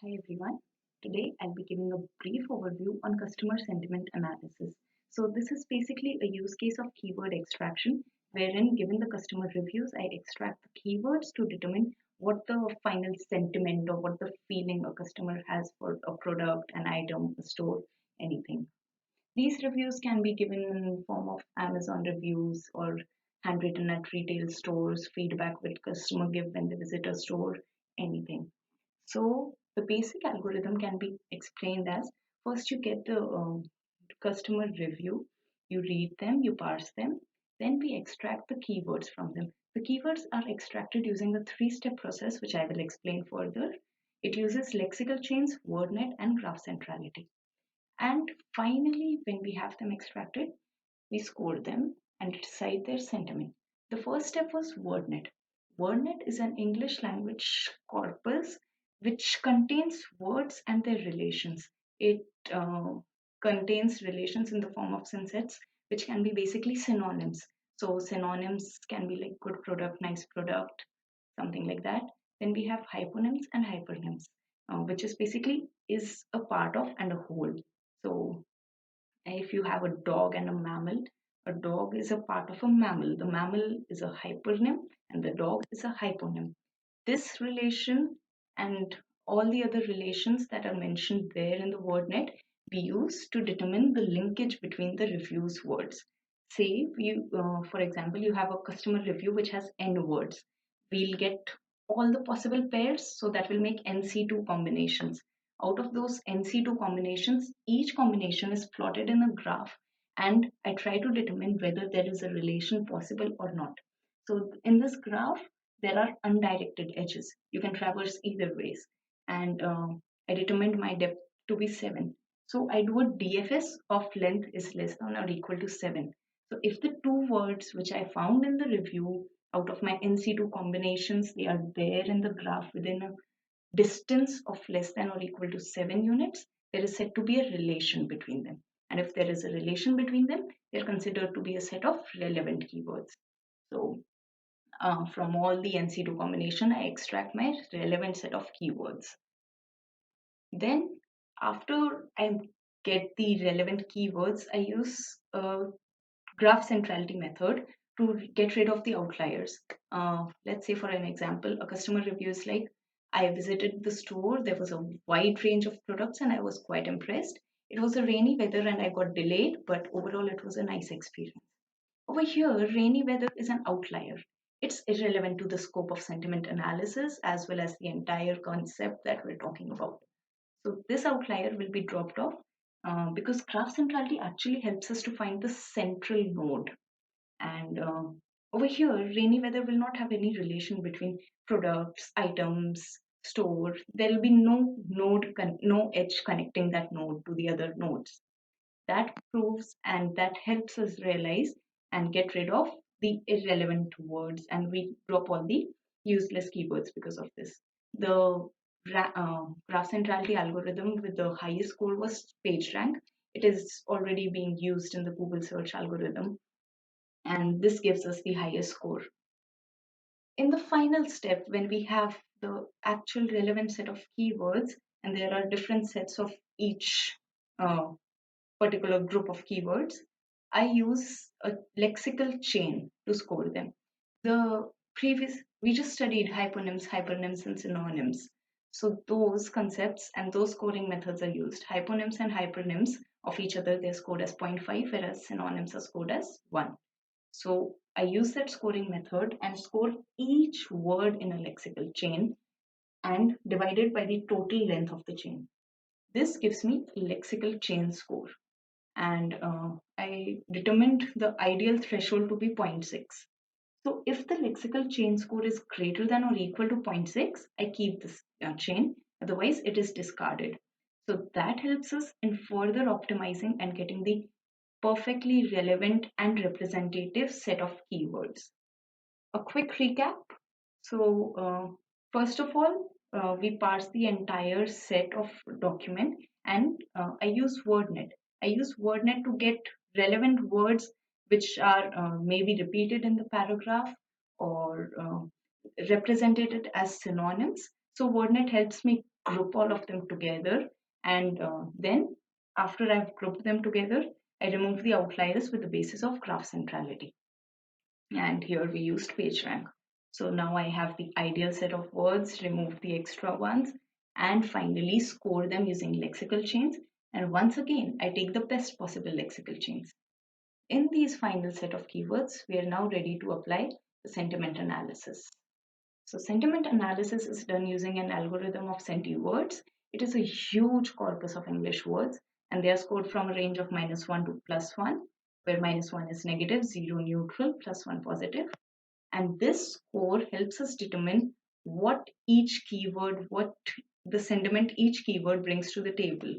Hi everyone. Today I'll be giving a brief overview on customer sentiment analysis. So this is basically a use case of keyword extraction wherein given the customer reviews, I extract the keywords to determine what the final sentiment or what the feeling a customer has for a product, an item, a store, anything. These reviews can be given in form of Amazon reviews or handwritten at retail stores, feedback which customer give when they visit a store, anything. So the basic algorithm can be explained as first you get the customer review, you read them, you parse them, then we extract the keywords from them. The keywords are extracted using a three-step process, which I will explain further. It uses lexical chains, wordnet, and graph centrality. And finally, when we have them extracted, we score them and decide their sentiment. The first step was WordNet. WordNet is an English language corpus which contains words and their relations. It contains relations in the form of synsets, which can be basically synonyms. So synonyms can be like good product, nice product, something like that. Then we have hyponyms and hypernyms, which is basically is a part of and a whole. So if you have a dog and a mammal, a dog is a part of a mammal. The mammal is a hypernym and the dog is a hyponym. This relation and all the other relations that are mentioned there in the word net we use to determine the linkage between the reviews words. Say you, for example, you have a customer review which has n words. We'll get all the possible pairs, so that will make NC2 combinations. Out of those NC2 combinations, each combination is plotted in a graph, and I try to determine whether there is a relation possible or not. So in this graph, there are undirected edges. You can traverse either ways. And I determined my depth to be 7. So I do a DFS of length is less than or equal to 7. So if the two words which I found in the review out of my NC2 combinations, they are there in the graph within a distance of less than or equal to 7 units, there is said to be a relation between them. And if there is a relation between them, they're considered to be a set of relevant keywords. So from all the NC2 combination, I extract my relevant set of keywords. Then after I get the relevant keywords, I use a graph centrality method to get rid of the outliers. Let's say for an example, a customer review is like, I visited the store, there was a wide range of products and I was quite impressed. It was a rainy weather and I got delayed, but overall it was a nice experience. Over here, rainy weather is an outlier. It's irrelevant to the scope of sentiment analysis as well as the entire concept that we're talking about. So this outlier will be dropped off because graph centrality actually helps us to find the central node. And over here, rainy weather will not have any relation between products, items, store. There will be no node, no edge connecting that node to the other nodes. That proves and that helps us realize and get rid of the irrelevant words, and we drop all the useless keywords because of this. The graph centrality algorithm with the highest score was PageRank. It is already being used in the Google search algorithm, and this gives us the highest score. In the final step, when we have the actual relevant set of keywords, and there are different sets of each uh, particular group of keywords, I use a lexical chain to score them. The previous, we just studied hyponyms, hypernyms, and synonyms. So those concepts and those scoring methods are used. Hyponyms and hypernyms of each other, they're scored as 0.5, whereas synonyms are scored as 1. So I use that scoring method and score each word in a lexical chain and divide it by the total length of the chain. This gives me a lexical chain score, and I determined the ideal threshold to be 0.6. So if the lexical chain score is greater than or equal to zero point 0.6, I keep this chain, otherwise it is discarded. So that helps us in further optimizing and getting the perfectly relevant and representative set of keywords. A quick recap. So first of all, we parse the entire set of document, and I use WordNet. I use WordNet to get relevant words which are maybe repeated in the paragraph or represented as synonyms. So WordNet helps me group all of them together, and then after I've grouped them together, I remove the outliers with the basis of graph centrality. And here we used PageRank. So now I have the ideal set of words, remove the extra ones, and finally score them using lexical chains. And once again, I take the best possible lexical chains. In these final set of keywords, we are now ready to apply the sentiment analysis. So sentiment analysis is done using an algorithm of centiwords. It is a huge corpus of English words, and they are scored from a range of -1 to +1, where -1 is negative, 0 neutral, +1 positive. And this score helps us determine what each keyword, what the sentiment each keyword brings to the table.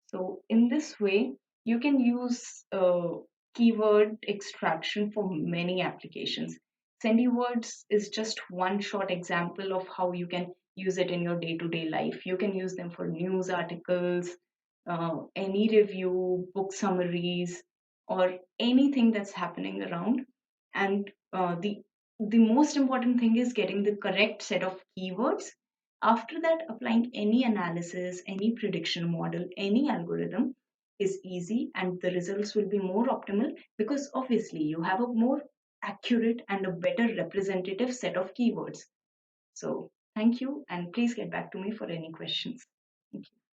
So in this way, you can use keyword extraction for many applications. Sendywords is just one short example of how you can use it in your day-to-day life. You can use them for news articles, any review, book summaries, or anything that's happening around. And the most important thing is getting the correct set of keywords. After that, applying any analysis, any prediction model, any algorithm is easy, and the results will be more optimal because obviously you have a more accurate and a better representative set of keywords. So thank you, and please get back to me for any questions. Thank you.